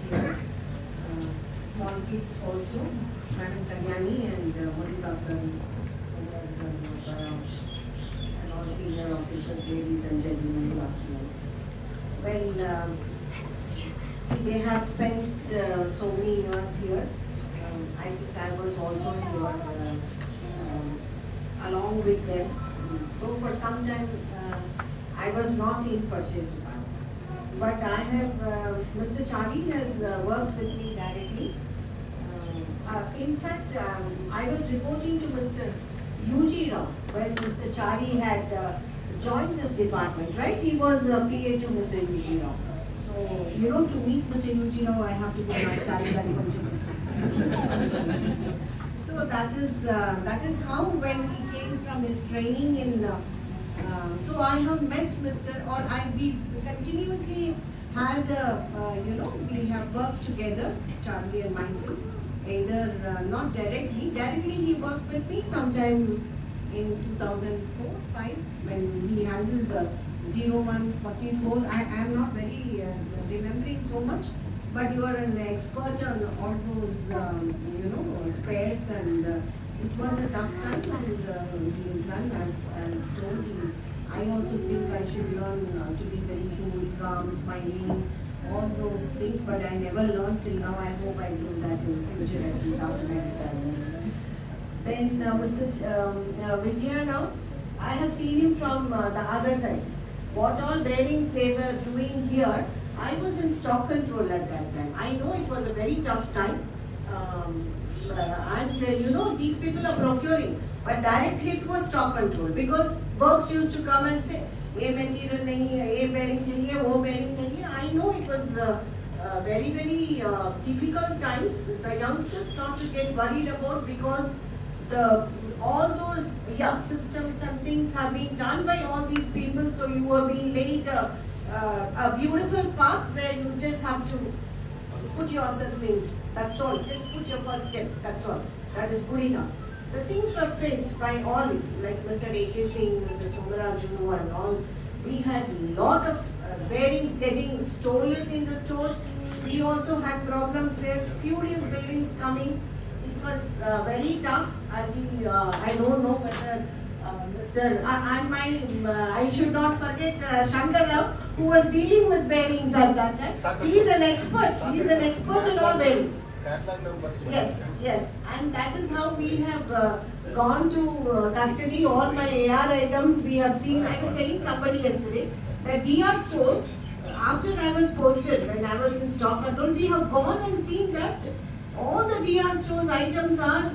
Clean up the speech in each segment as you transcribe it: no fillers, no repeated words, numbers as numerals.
here. Small kids also, Madam Kalyani and Monika and all senior officers, ladies and gentlemen, good afternoon. Well, see, they have spent so many years here. I think I was also here along with them. Though for some time I was not in purchase department. But I have, Mr. Charlie has worked with me directly. In fact, I was reporting to Mr. U.G. Rao when Mr. Charlie had joined this department, right? He was PA to Mr. U.G. Rao. So, you know, to meet Mr. U.G. Rao, I have to go to my Charlie So that is how when he came from his training in so I have met we continuously had, we have worked together, Charlie and myself, either not directly he worked with me sometime in 2004-5 when he handled the 0144. I am not very remembering so much, but you are an expert on all those, spares and it was a tough time and he is done as told. I also think I should learn to be very cool, calm, smiling, all those things, but I never learned till now. I hope I do that in future at least after my retirement. Then Mr. Vijaya now, I have seen him from the other side. What all bearings they were doing here, I was in stock control at that time. I know it was a very tough time. And these people are procuring, but directly it was stock control because works used to come and say, "A material nahi hai, a bearing chahiye, wo bearing chahiye." I know it was very difficult times. The youngsters start to get worried about because all those systems and things have been done by all these people. So you are being laid a beautiful path where you just have to put yourself in. That's all. Just put your first step. That's all. That is good enough. The things were faced by all, like Mr. A.K. Singh, Mr. Somaraju and all. We had a lot of bearings getting stolen in the stores. We also had problems there. Spurious bearings coming. It was very tough. I don't know whether I should not forget Shankar Rao, who was dealing with bearings at that time. He is an expert. He is an expert in all bearings. Yes. And that is how we have gone to custody all my AR items. We have seen, I was telling somebody yesterday, that DR stores, after I was posted, when I was in stock control, we have gone and seen that all the DR stores items are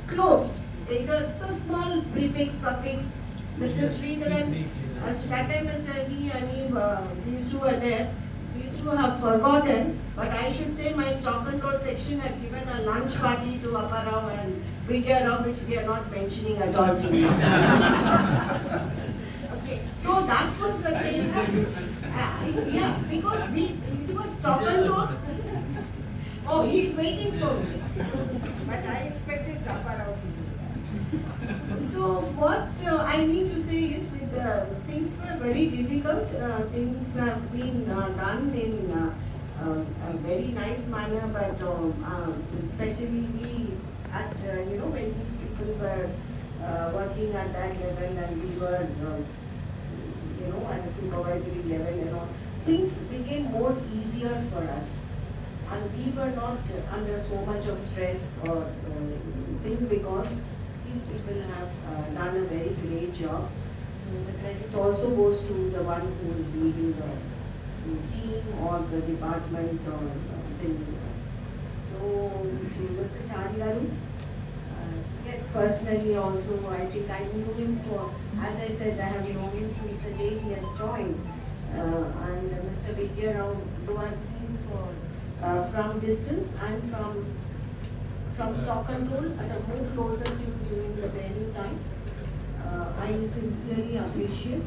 closed. Either a small prefix, suffix, Mr. Sridharan, that time Mr. D and these two are there. These two have forgotten, but I should say my stock control section had given a lunch party to Apparao and Vijaya Rao, which they are not mentioning at all till now. Okay, so that was the thing. Because it was stock control. Oh, he is waiting for me. But I expected Apparao to do that. So what I mean to say is things were very difficult. Things have been done in a very nice manner, but especially we at when these people were working at that level and we were at the supervisory level and all, things became more easier for us, and we were not under so much of stress or thing because these people have done a very great job. So the credit also goes to the one who is leading the team or the department or thing. So Mr. Charlie Garu, yes, personally also I think I knew him for, as I said, I have known him since the day he has joined. And Mr. Vijaya Rao, though I've seen from distance and from stock control at a more closer to during the bearing time. I sincerely appreciate